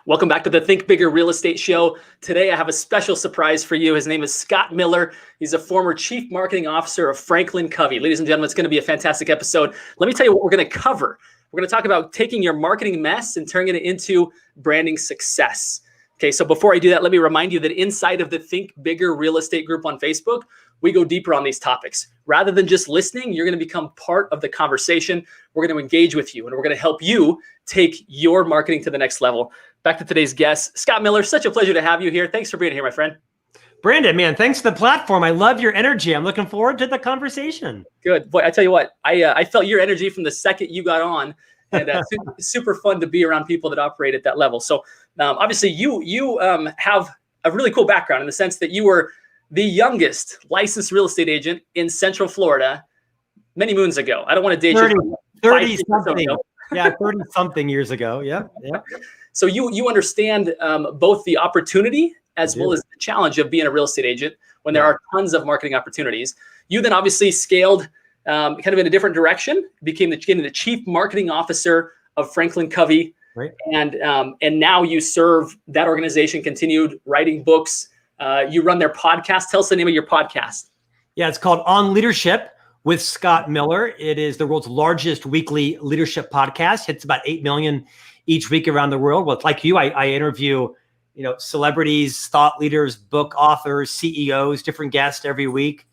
Welcome back to the Think Bigger Real Estate Show. Today, I have a special surprise for you. His name is Scott Miller. He's a former Chief Marketing Officer of FranklinCovey. Ladies and gentlemen, it's going to be a fantastic episode. Let me tell you what we're going to cover. We're going to talk about taking your marketing mess and turning it into branding success. Okay, so before I do that, let me remind you that inside of the Think Bigger Real Estate group on Facebook, we go deeper on these topics. Rather than just listening, you're going to become part of the conversation. We're going to engage with you, and we're going to help you take your marketing to the next level. Back to today's guest, Scott Miller. Such a pleasure to have you here. Thanks for being here, my friend. Brandon, man, thanks for the platform. I love your energy. I'm looking forward to the conversation. Good. Boy, I tell you what, I felt your energy from the second you got on, and super fun to be around people that operate at that level. So obviously you have a really cool background in the sense that you were the youngest licensed real estate agent in Central Florida many moons ago. I don't want to date you. 30 something. Yeah, 30 something years ago. Yeah. So you understand both the opportunity as well as the challenge of being a real estate agent when there are tons of marketing opportunities. You then obviously scaled kind of in a different direction, became the Chief Marketing Officer of FranklinCovey. Right. And now you serve that organization, continued writing books. You run their podcast. Tell us the name of your podcast. Yeah, it's called On Leadership with Scott Miller. It is the world's largest weekly leadership podcast. Hits about 8 million each week around the world. Well, it's like you, I interview, celebrities, thought leaders, book authors, CEOs, different guests every week.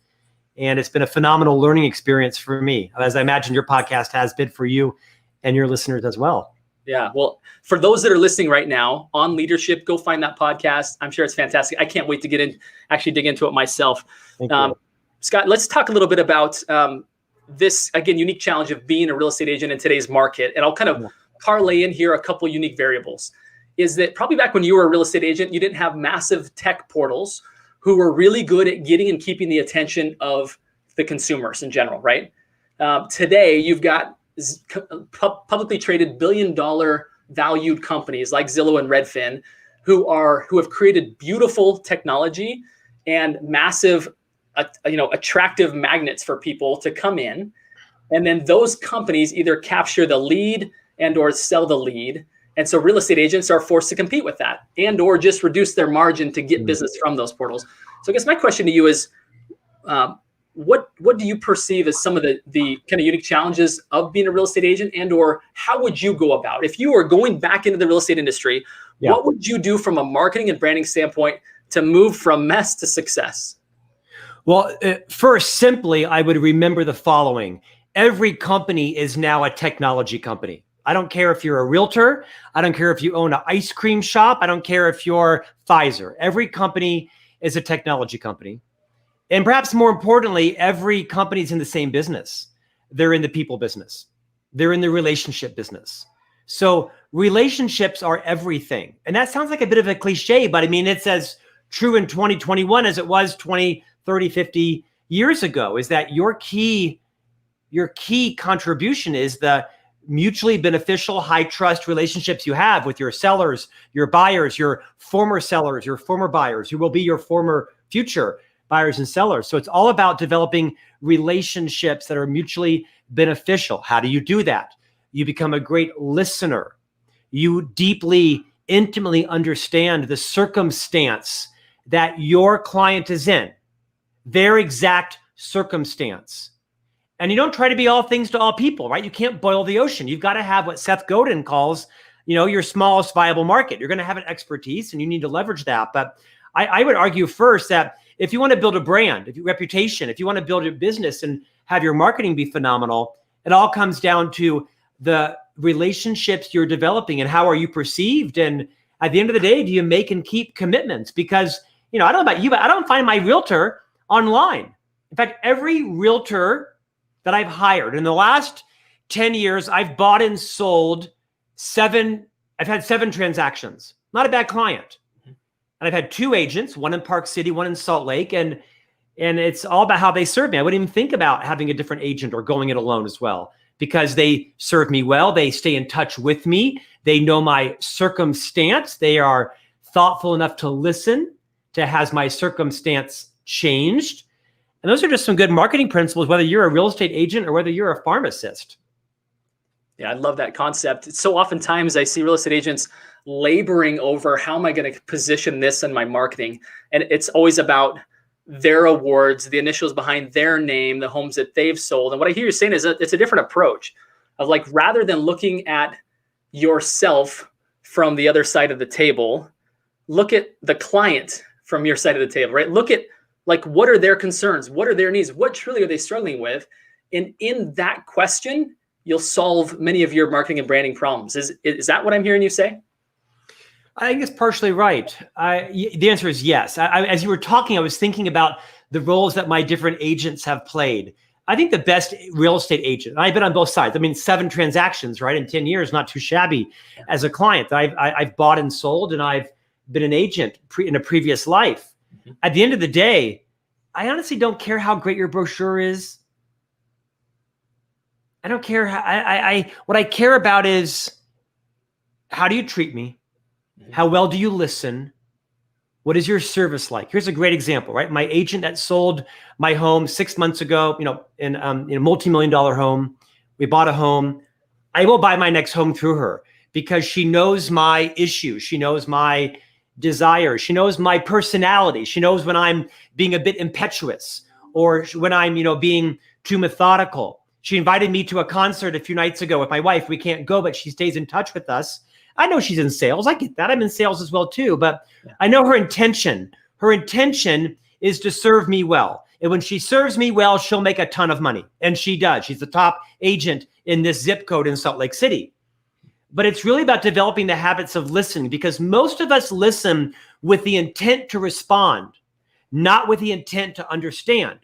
And it's been a phenomenal learning experience for me, as I imagine your podcast has been for you and your listeners as well. Yeah. Well, for those that are listening right now on leadership, go find that podcast. I'm sure it's fantastic. I can't wait to actually dig into it myself. Thank you. Scott, let's talk a little bit about this, again, unique challenge of being a real estate agent in today's market. And I'll kind of parlay in here a couple unique variables. Is that probably back when you were a real estate agent, you didn't have massive tech portals who were really good at getting and keeping the attention of the consumers in general, right? Today, you've got publicly traded billion-dollar valued companies like Zillow and Redfin who have created beautiful technology and massive attractive magnets for people to come in. And then those companies either capture the lead and or sell the lead. And so real estate agents are forced to compete with that and or just reduce their margin to get business from those portals. So I guess my question to you is, what do you perceive as some of the kind of unique challenges of being a real estate agent, and or how would you go about, if you were going back into the real estate industry, what would you do from a marketing and branding standpoint to move from mess to success? Well, first, simply, I would remember the following. Every company is now a technology company. I don't care if you're a realtor. I don't care if you own an ice cream shop. I don't care if you're Pfizer. Every company is a technology company. And perhaps more importantly, every company is in the same business. They're in the people business. They're in the relationship business. So relationships are everything. And that sounds like a bit of a cliche, but I mean, it's as true in 2021 as it was 20, 30, 50 years ago, is that your key contribution is the mutually beneficial, high trust relationships you have with your sellers, your buyers, your former sellers, your former buyers, who will be your former future buyers and sellers. So it's all about developing relationships that are mutually beneficial. How do you do that? You become a great listener. You deeply, intimately understand the circumstance that your client is in, their exact circumstance. And you don't try to be all things to all people, right? You can't boil the ocean. You've got to have what Seth Godin calls, your smallest viable market. You're going to have an expertise and you need to leverage that. But I would argue first that if you want to build a brand, reputation, if you want to build a business and have your marketing be phenomenal, it all comes down to the relationships you're developing and how are you perceived. And at the end of the day, do you make and keep commitments? Because, I don't know about you, but I don't find my realtor online. In fact, every realtor that I've hired in the last 10 years, I've bought and sold I've had 7 transactions. Not a bad client. And I've had 2 agents, one in Park City, one in Salt Lake. And it's all about how they serve me. I wouldn't even think about having a different agent or going it alone as well, because they serve me well. They stay in touch with me. They know my circumstance. They are thoughtful enough to listen to has my circumstance changed. And those are just some good marketing principles, whether you're a real estate agent or whether you're a pharmacist. Yeah, I love that concept. So oftentimes I see real estate agents laboring over how am I going to position this in my marketing? And it's always about their awards, the initials behind their name, the homes that they've sold. And what I hear you saying is that it's a different approach of like, rather than looking at yourself from the other side of the table, look at the client from your side of the table, right? Look at like, what are their concerns? What are their needs? What truly are they struggling with? And in that question, you'll solve many of your marketing and branding problems. Is that what I'm hearing you say? I think it's partially right. The answer is yes. As you were talking, I was thinking about the roles that my different agents have played. I think the best real estate agent, and I've been on both sides. I mean, 7 transactions, right, in 10 years, not too shabby as a client. I've bought and sold, and I've been an agent in a previous life. Mm-hmm. At the end of the day, I honestly don't care how great your brochure is. I don't care how, what I care about is, how do you treat me? How well do you listen? What is your service like? Here's a great example, right? My agent that sold my home 6 months ago, in a multi-million-dollar home, we bought a home. I will buy my next home through her because she knows my issues. She knows my desires. She knows my personality. She knows when I'm being a bit impetuous or when I'm, being too methodical. She invited me to a concert a few nights ago with my wife. We can't go, but she stays in touch with us. I know she's in sales. I get that. I'm in sales as well too, but I know her intention. Her intention is to serve me well. And when she serves me well, she'll make a ton of money. And she does. She's the top agent in this zip code in Salt Lake City. But it's really about developing the habits of listening, because most of us listen with the intent to respond, not with the intent to understand.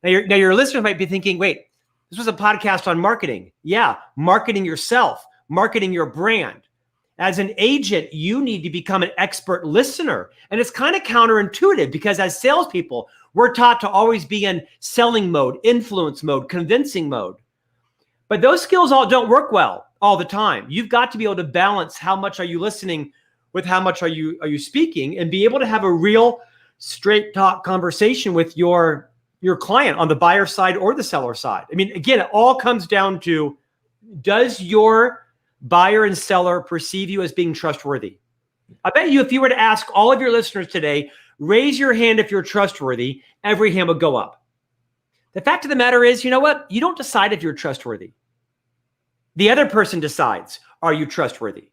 Now your listeners might be thinking, wait, this was a podcast on marketing. Yeah, marketing yourself, marketing your brand. As an agent, you need to become an expert listener. And it's kind of counterintuitive because as salespeople, we're taught to always be in selling mode, influence mode, convincing mode. But those skills all don't work well all the time. You've got to be able to balance how much are you listening with how much are you speaking, and be able to have a real straight talk conversation with your client on the buyer side or the seller side. I mean, again, it all comes down to, does your buyer and seller perceive you as being trustworthy? I bet you if you were to ask all of your listeners today, raise your hand if you're trustworthy, every hand would go up. The fact of the matter is, you know what? You don't decide if you're trustworthy. The other person decides, are you trustworthy?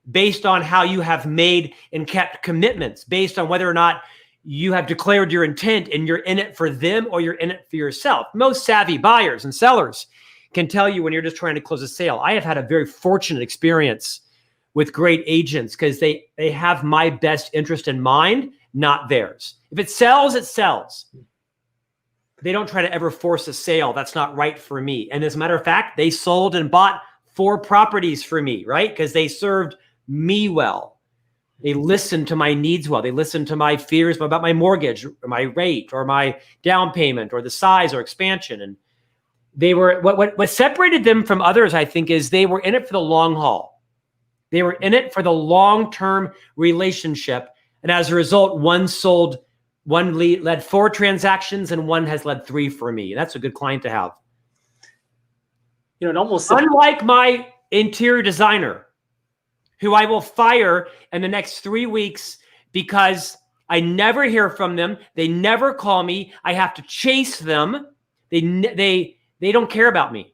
Based on how you have made and kept commitments, based on whether or not you have declared your intent and you're in it for them or you're in it for yourself. Most savvy buyers and sellers can tell you when you're just trying to close a sale. I have had a very fortunate experience with great agents because they have my best interest in mind, not theirs. If it sells, it sells. They don't try to ever force a sale. That's not right for me. And as a matter of fact, they sold and bought 4 properties for me, right? Because they served me well. They listened to my needs well. They listened to my fears about my mortgage, or my rate, or my down payment, or the size or expansion. And they were, what separated them from others, I think, is they were in it for the long haul. They were in it for the long-term relationship. And as a result, one led 4 transactions and one has led 3 for me. That's a good client to have. It almost, unlike my interior designer, who I will fire in the next 3 weeks because I never hear from them. They never call me. I have to chase them. They don't care about me.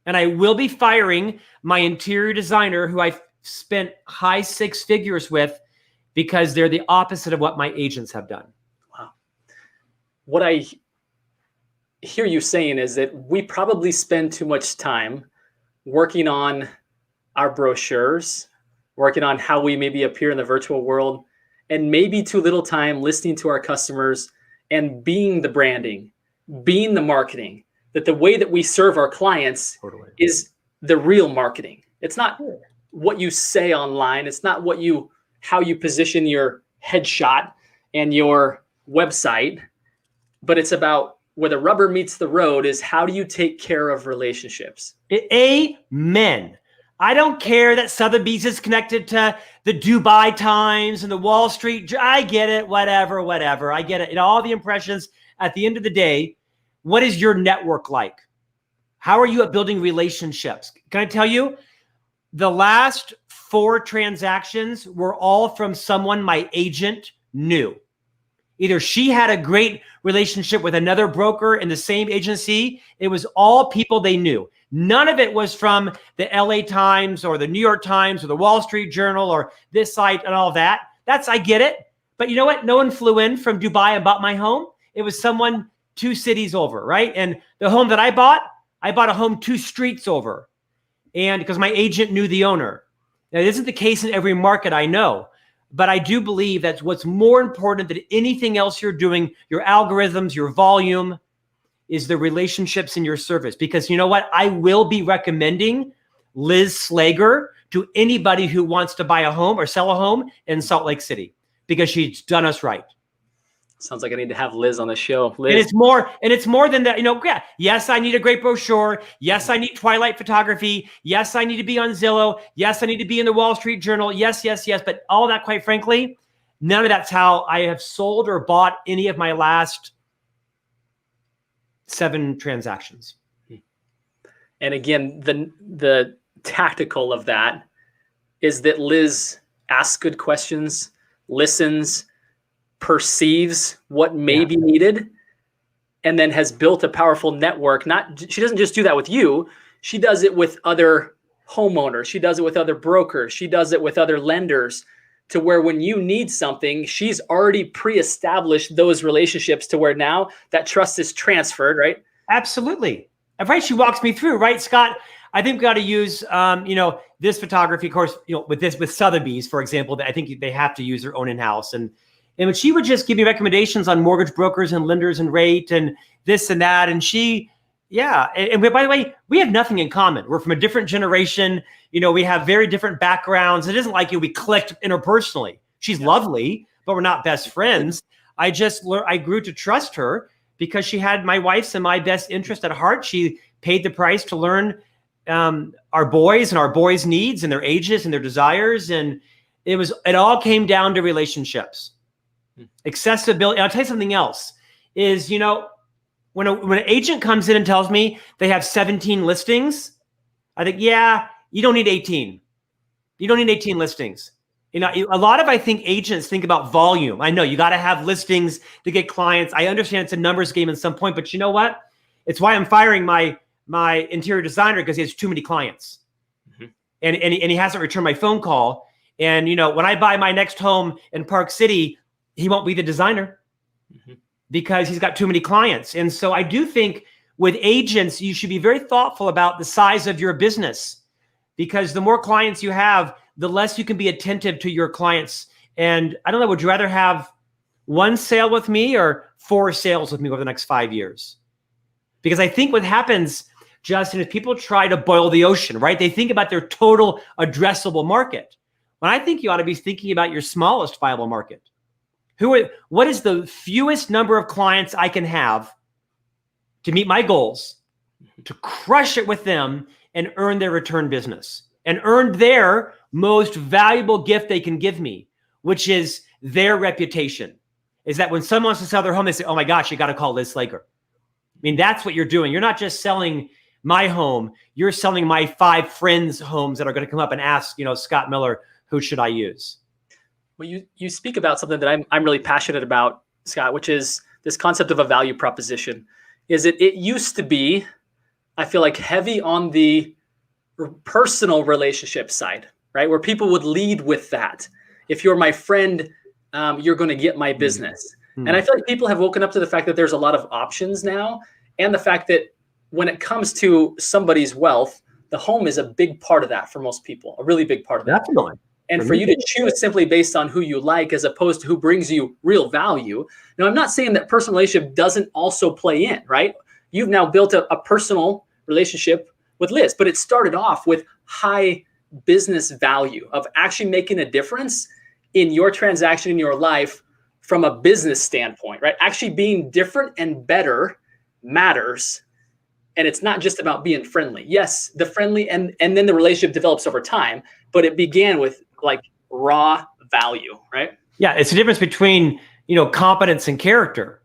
And I will be firing my interior designer, who I've spent high 6 figures with, because they're the opposite of what my agents have done. Wow. What I hear you saying is that we probably spend too much time working on our brochures, working on how we maybe appear in the virtual world, and maybe too little time listening to our customers and being the branding, being the marketing, that the way that we serve our clients is the real marketing. It's not what you say online. It's not how you position your headshot and your website, but it's about where the rubber meets the road is how do you take care of relationships? Amen. I don't care that Sotheby's is connected to the Dubai Times and the Wall Street. I get it. Whatever. I get it. All the impressions. At the end of the day, what is your network like? How are you at building relationships? Can I tell you, the last 4 transactions were all from someone my agent knew. Either she had a great relationship with another broker in the same agency. It was all people they knew. None of it was from the LA Times or the New York Times or the Wall Street Journal or this site and all that. I get it. But you know what? No one flew in from Dubai and bought my home. It was someone 2 cities over, right? And the home that I bought a home 2 streets over. And because my agent knew the owner. Now, it isn't the case in every market, I know, but I do believe that's what's more important than anything else you're doing, your algorithms, your volume, is the relationships in your service. Because you know what? I will be recommending Liz Slager to anybody who wants to buy a home or sell a home in Salt Lake City, because she's done us right. Sounds like I need to have Liz on the show. Liz. And it's more than that. Yeah. Yes, I need a great brochure. Yes, I need Twilight photography. Yes, I need to be on Zillow. Yes, I need to be in the Wall Street Journal. Yes. But all that, quite frankly, none of that's how I have sold or bought any of my last 7 transactions. And again, the tactical of that is that Liz asks good questions, listens, perceives what may be needed, and then has built a powerful network. She doesn't just do that with you. She does it with other homeowners. She does it with other brokers. She does it with other lenders, to where when you need something, she's already pre-established those relationships to where now that trust is transferred, right? Absolutely. Right. She walks me through, right, Scott? I think we got to use, this photography, of course, with Sotheby's, for example, that I think they have to use their own in-house. And she would just give me recommendations on mortgage brokers and lenders and rate and this and that. And by the way, we have nothing in common. We're from a different generation. We have very different backgrounds. It isn't like we clicked interpersonally. She's lovely, but we're not best friends. I grew to trust her because she had my wife's and my best interest at heart. She paid the price to learn our boys and our boys' needs and their ages and their desires. And it all came down to relationships. Accessibility. I'll tell you something else is, when an agent comes in and tells me they have 17 listings, I think, you don't need 18. You don't need 18 listings. A lot of, I think, agents think about volume. I know you got to have listings to get clients. I understand it's a numbers game at some point, but you know what? It's why I'm firing my interior designer, because he has too many clients. Mm-hmm. And he hasn't returned my phone call. And, when I buy my next home in Park City, he won't be the designer because he's got too many clients. And so I do think with agents, you should be very thoughtful about the size of your business, because the more clients you have, the less you can be attentive to your clients. And I don't know, would you rather have 1 sale with me or 4 sales with me over the next 5 years? Because I think what happens, Justin, is people try to boil the ocean, right? They think about their total addressable market. When I think you ought to be thinking about your smallest viable market. What is the fewest number of clients I can have to meet my goals, to crush it with them and earn their return business and earn their most valuable gift they can give me, which is their reputation. Is that when someone wants to sell their home, they say, oh my gosh, you got to call Liz Slager. I mean, that's what you're doing. You're not just selling my home. You're selling my 5 friends' homes that are going to come up and ask, Scott Miller, who should I use? Well, you speak about something that I'm really passionate about, Scott, which is this concept of a value proposition. It used to be, I feel like, heavy on the personal relationship side, right? Where people would lead with that. If you're my friend, you're going to get my business. Mm-hmm. And I feel like people have woken up to the fact that there's a lot of options now. And the fact that when it comes to somebody's wealth, the home is a big part of that for most people, a really big part of that. Definitely. And for you to choose simply based on who you like, as opposed to who brings you real value. Now, I'm not saying that personal relationship doesn't also play in, right? You've now built a personal relationship with Liz, but it started off with high business value of actually making a difference in your transaction, in your life from a business standpoint, right? Actually being different and better matters. And it's not just about being friendly. Yes, the friendly and then the relationship develops over time, but it began with like raw value, right? Yeah, it's the difference between, competence and character.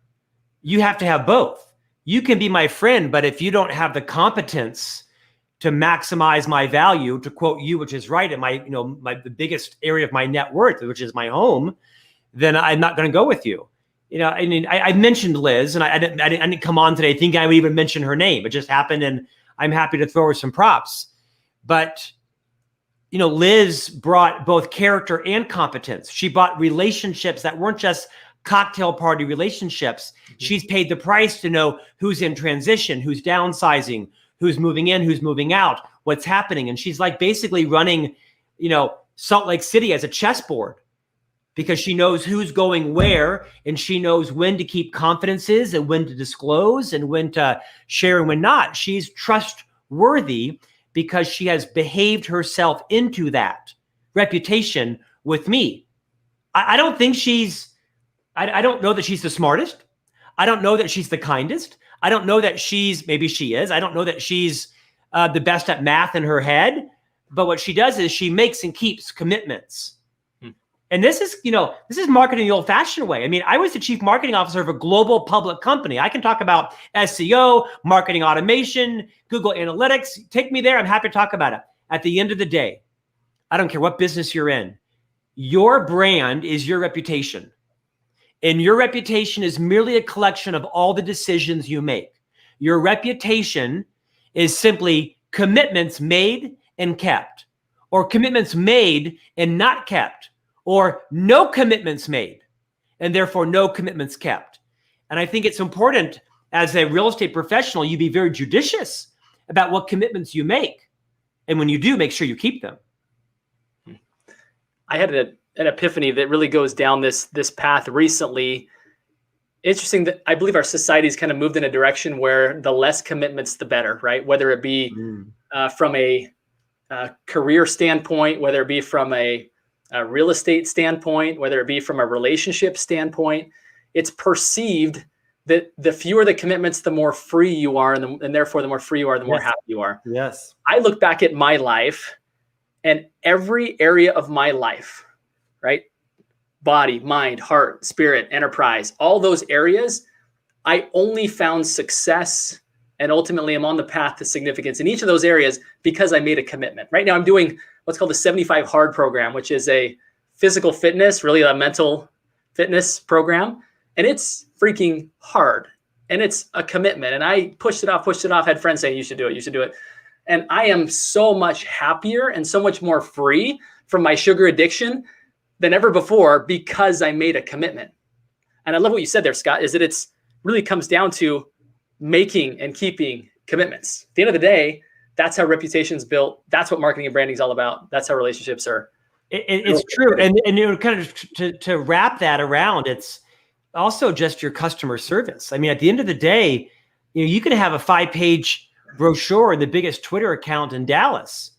You have to have both, you can be my friend, but if you don't have the competence to maximize my value, to quote you, which is right, in my, the biggest area of my net worth, which is my home, then I'm not going to go with you. I mean, I mentioned Liz, and I didn't come on today thinking I would even mention her name. It just happened, and I'm happy to throw her some props. But, Liz brought both character and competence. She brought relationships that weren't just cocktail party relationships. Mm-hmm. She's paid the price to know who's in transition, who's downsizing, who's moving in, who's moving out, what's happening. And she's like basically running, Salt Lake City as a chessboard, because she knows who's going where, and she knows when to keep confidences and when to disclose and when to share and when not. She's trustworthy because she has behaved herself into that reputation with me. I don't think I don't know that she's the smartest. I don't know that she's the kindest. I don't know that maybe she is. I don't know that she's the best at math in her head. But what she does is she makes and keeps commitments. And this is marketing the old-fashioned way. I mean, I was the chief marketing officer of a global public company. I can talk about SEO, marketing automation, Google Analytics. Take me there. I'm happy to talk about it. At the end of the day, I don't care what business you're in. Your brand is your reputation. And your reputation is merely a collection of all the decisions you make. Your reputation is simply commitments made and kept, or commitments made and not kept, or no commitments made, and therefore no commitments kept. And I think it's important as a real estate professional, you be very judicious about what commitments you make. And when you do, make sure you keep them. I had an epiphany that really goes down this path recently. Interesting that I believe our society's kind of moved in a direction where the less commitments, the better, right? Whether it be from a career standpoint, whether it be from a real estate standpoint, whether it be from a relationship standpoint, it's perceived that the fewer the commitments, the more free you are, and therefore the more free you are, the more happy you are. Yes. I look back at my life, and every area of my life, right? Body, mind, heart, spirit, enterprise, all those areas, I only found success and ultimately I'm on the path to significance in each of those areas because I made a commitment. Right now I'm doing what's called the 75 Hard program, which is a physical fitness, really a mental fitness program. And it's freaking hard. And it's a commitment. And I pushed it off, had friends saying, you should do it. And I am so much happier and so much more free from my sugar addiction than ever before because I made a commitment. And I love what you said there, Scott, is that it's really comes down to making and keeping commitments. At the end of the day, that's how reputation's built. That's what marketing and branding is all about. That's how relationships are. It's true. And kind of to wrap that around, it's also just your customer service. I mean, at the end of the day, you can have a 5-page brochure and the biggest Twitter account in Dallas.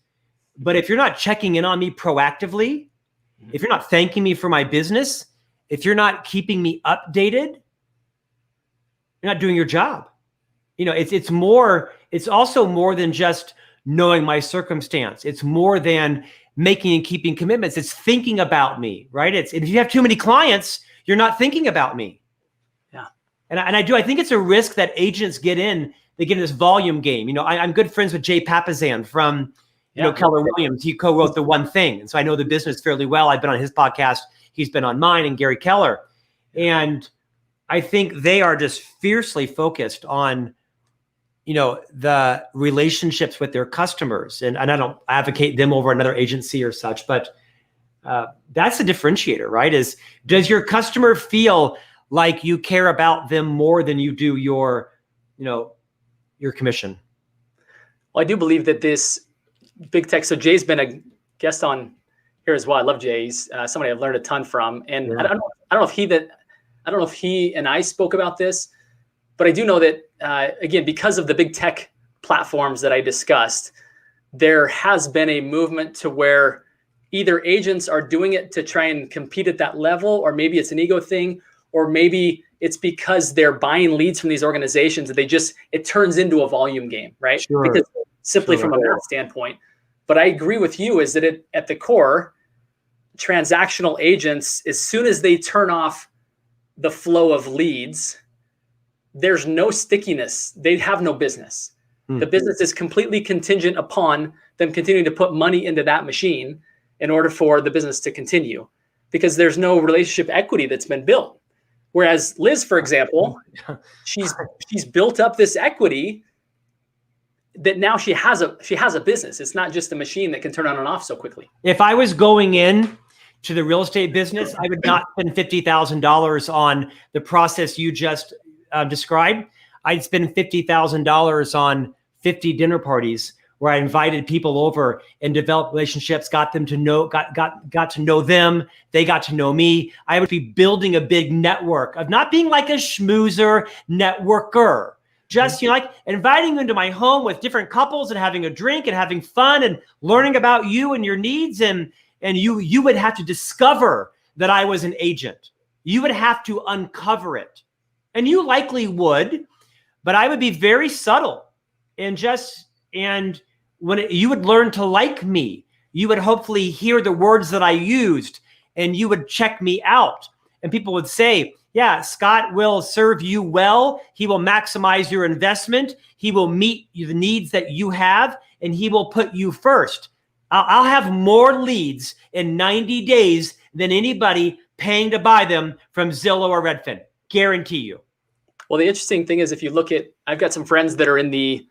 But if you're not checking in on me proactively, if you're not thanking me for my business, if you're not keeping me updated, you're not doing your job. It's also more than just knowing my circumstance. It's more than making and keeping commitments. It's thinking about me, right? If you have too many clients, you're not thinking about me. Yeah. And I think it's a risk that agents get in. They get in this volume game. I'm good friends with Jay Papasan from, Keller Williams. He co-wrote The One Thing. And so I know the business fairly well. I've been on his podcast. He's been on mine, and Gary Keller. And I think they are just fiercely focused on, the relationships with their customers. And I don't advocate them over another agency or such, but that's a differentiator, right? Does your customer feel like you care about them more than you do your commission? Well, I do believe that this big tech, so Jay's been a guest on here as well. I love Jay. He's somebody I've learned a ton from. And yeah. I don't know if he and I spoke about this, but I do know that, again, because of the big tech platforms that I discussed, there has been a movement to where either agents are doing it to try and compete at that level, or maybe it's an ego thing, or maybe it's because they're buying leads from these organizations that it turns into a volume game, right? Sure. Because simply from a math standpoint. But I agree with you is that at the core, transactional agents, as soon as they turn off the flow of leads, there's no stickiness. They have no business. The business is completely contingent upon them continuing to put money into that machine in order for the business to continue, because there's no relationship equity that's been built. Whereas Liz, for example, she's built up this equity that now she has a business. It's not just a machine that can turn on and off so quickly. If I was going in to the real estate business, I would not spend $50,000 on the process you just described. I'd spend $50,000 on 50 dinner parties where I invited people over and developed relationships, got to know them. They got to know me. I would be building a big network of not being like a schmoozer networker, just, like inviting you into my home with different couples and having a drink and having fun and learning about you and your needs. And you would have to discover that I was an agent. You would have to uncover it. And you likely would, but I would be very subtle and when you would learn to like me, you would hopefully hear the words that I used and you would check me out. And people would say, yeah, Scott will serve you well. He will maximize your investment. He will meet the needs that you have, and he will put you first. I'll have more leads in 90 days than anybody paying to buy them from Zillow or Redfin. Guarantee you. Well, the interesting thing is, if you look at, I've got some friends that are in the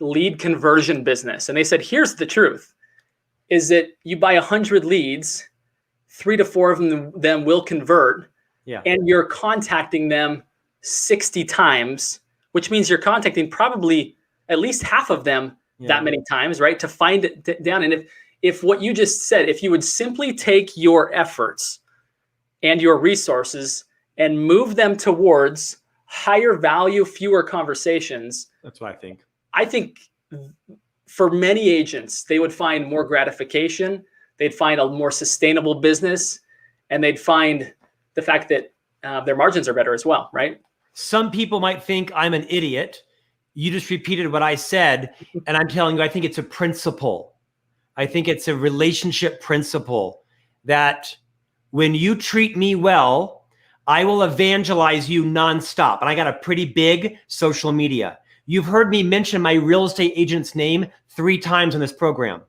lead conversion business, and they said, here's the truth, is that you buy 100 leads, 3 to 4 of them will convert. Yeah. And you're contacting them 60 times, which means you're contacting probably at least half of them that many times, right? To find it down. And if what you just said, if you would simply take your efforts and your resources and move them towards higher value, fewer conversations. That's what I think. I think for many agents, they would find more gratification. They'd find a more sustainable business, and they'd find the fact that their margins are better as well, right? Some people might think I'm an idiot. You just repeated what I said, and I'm telling you, I think it's a principle. I think it's a relationship principle that when you treat me well, I will evangelize you nonstop. And I got a pretty big social media. You've heard me mention my real estate agent's name 3 times on this program.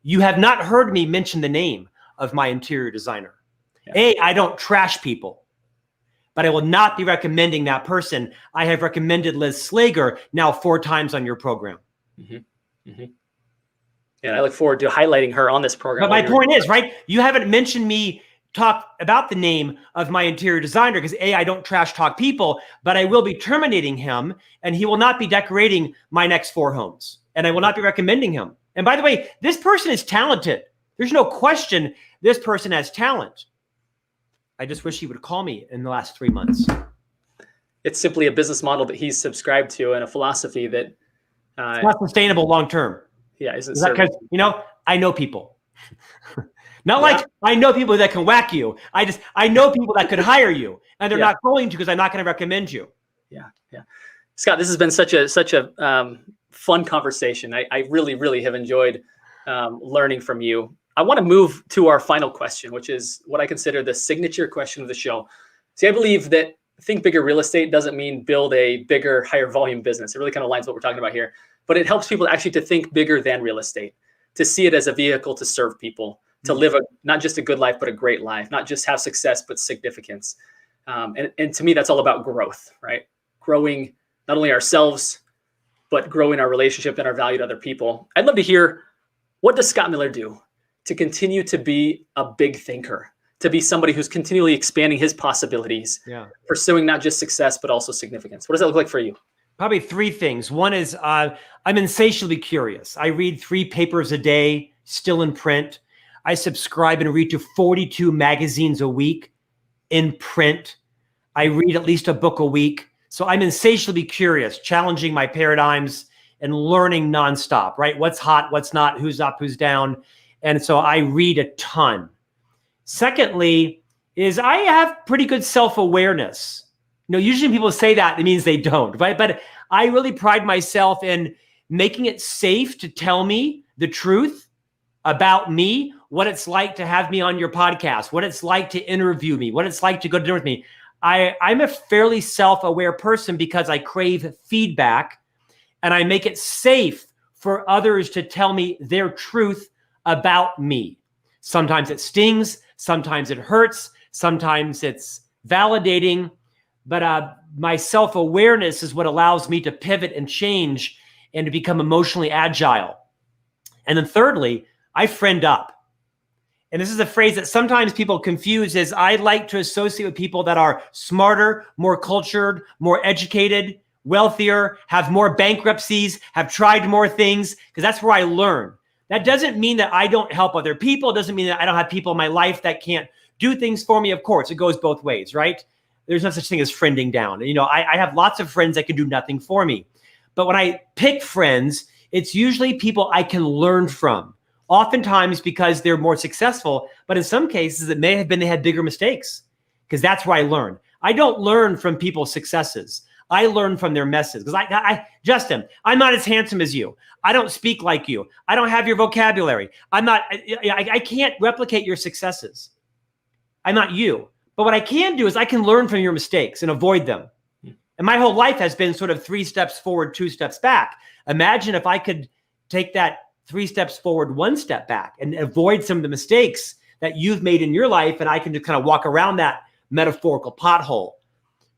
You have not heard me mention the name of my interior designer. Yeah. I don't trash people, but I will not be recommending that person. I have recommended Liz Slager now 4 times on your program. Mm-hmm. Mm-hmm. And I look forward to highlighting her on this program. But my point is, right, you haven't mentioned me talk about the name of my interior designer because I don't trash talk people, but I will be terminating him and he will not be decorating my next 4 homes. And I will not be recommending him. And by the way, this person is talented. There's no question this person has talent. I just wish he would call me in the last 3 months. It's simply a business model that he's subscribed to and a philosophy that it's not sustainable long term. Yeah, isn't because I know people. Not like I know people that can whack you. I know people that could hire you, and they're not going to because I'm not going to recommend you. Yeah. Scott, this has been such a fun conversation. I really, really have enjoyed learning from you. I want to move to our final question, which is what I consider the signature question of the show. See, I believe that think bigger real estate doesn't mean build a bigger, higher volume business. It really kind of aligns with what we're talking about here. But it helps people actually to think bigger than real estate, to see it as a vehicle to serve people, to live not just a good life, but a great life, not just have success, but significance. And to me, that's all about growth, right? Growing not only ourselves, but growing our relationship and our value to other people. I'd love to hear, what does Scott Miller do to continue to be a big thinker, to be somebody who's continually expanding his possibilities, pursuing not just success, but also significance? What does that look like for you? Probably 3 things. One is I'm insatiably curious. I read 3 papers a day, still in print. I subscribe and read to 42 magazines a week in print. I read at least a book a week. So I'm insatiably curious, challenging my paradigms and learning nonstop, right? What's hot, what's not, who's up, who's down. And so I read a ton. Secondly, is I have pretty good self-awareness. Usually people say that, it means they don't, right? But I really pride myself in making it safe to tell me the truth about me, what it's like to have me on your podcast, what it's like to interview me, what it's like to go to dinner with me. I'm a fairly self-aware person because I crave feedback, and I make it safe for others to tell me their truth about me. Sometimes it stings, sometimes it hurts, sometimes it's validating, but my self-awareness is what allows me to pivot and change and to become emotionally agile. And then thirdly, I friend up. And this is a phrase that sometimes people confuse as I like to associate with people that are smarter, more cultured, more educated, wealthier, have more bankruptcies, have tried more things, because that's where I learn. That doesn't mean that I don't help other people. It doesn't mean that I don't have people in my life that can't do things for me. Of course, it goes both ways, right? There's no such thing as friending down. You know, I have lots of friends that can do nothing for me. But when I pick friends, it's usually people I can learn from. Oftentimes because they're more successful, but in some cases it may have been they had bigger mistakes, because that's where I learn. I don't learn from people's successes. I learn from their messes. Because Justin, I'm not as handsome as you. I don't speak like you. I don't have your vocabulary. I can't replicate your successes. I'm not you. But what I can do is I can learn from your mistakes and avoid them. And my whole life has been sort of 3 steps forward, 2 steps back. Imagine if I could take that 3 steps forward, 1 step back, and avoid some of the mistakes that you've made in your life, and I can just kind of walk around that metaphorical pothole.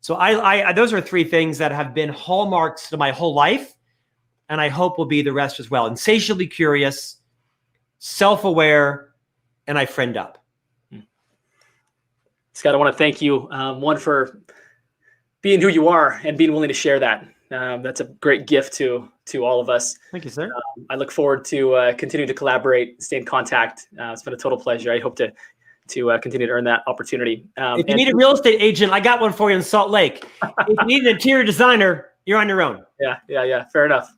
So those are 3 things that have been hallmarks to my whole life, and I hope will be the rest as well. Insatiably curious, self-aware, and I friend up. Scott, I want to thank you, one, for being who you are and being willing to share that. That's a great gift to all of us. Thank you, sir. I look forward to continuing to collaborate, stay in contact. It's been a total pleasure. I hope to continue to earn that opportunity. If you need a real estate agent, I got one for you in Salt Lake. If you need an interior designer, you're on your own. Yeah. Fair enough.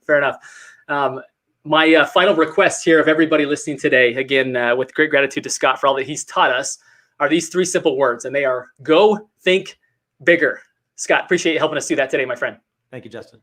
My final request here of everybody listening today, again, with great gratitude to Scott for all that he's taught us, are these 3 simple words, and they are: go, think, bigger. Scott, appreciate you helping us do that today, my friend. Thank you, Justin.